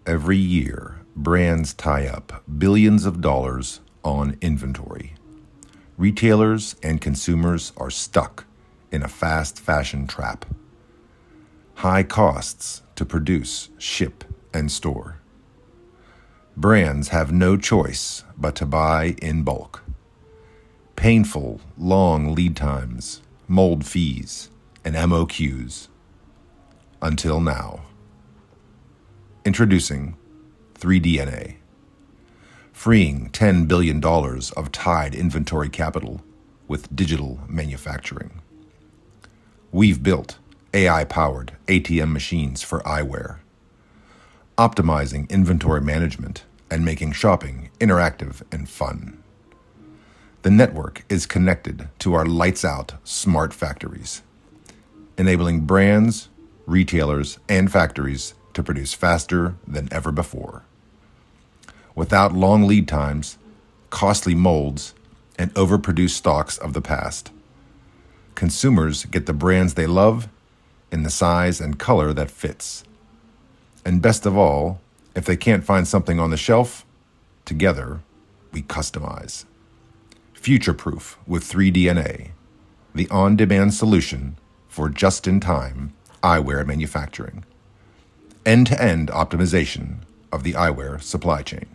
Every year, brands tie up billions of dollars on inventory. Retailers and consumers are stuck in a fast fashion trap. High costs to produce, ship, and store. Brands have no choice but to buy in bulk. Painful, long lead times, mold fees, and MOQs. Until now. Introducing 3DNA. Freeing $10 billion of tied inventory capital with digital manufacturing. We've built AI-powered ATM machines for eyewear, optimizing inventory management and making shopping interactive and fun. The network is connected to our lights-out smart factories, enabling brands, retailers, and factories to produce faster than ever before. Without long lead times, costly molds, and overproduced stocks of the past, consumers get the brands they love in the size and color that fits. And best of all, if they can't find something on the shelf, together we customize. Future-proof with 3DNA, the on-demand solution for just-in-time eyewear manufacturing. End-to-end optimization of the eyewear supply chain.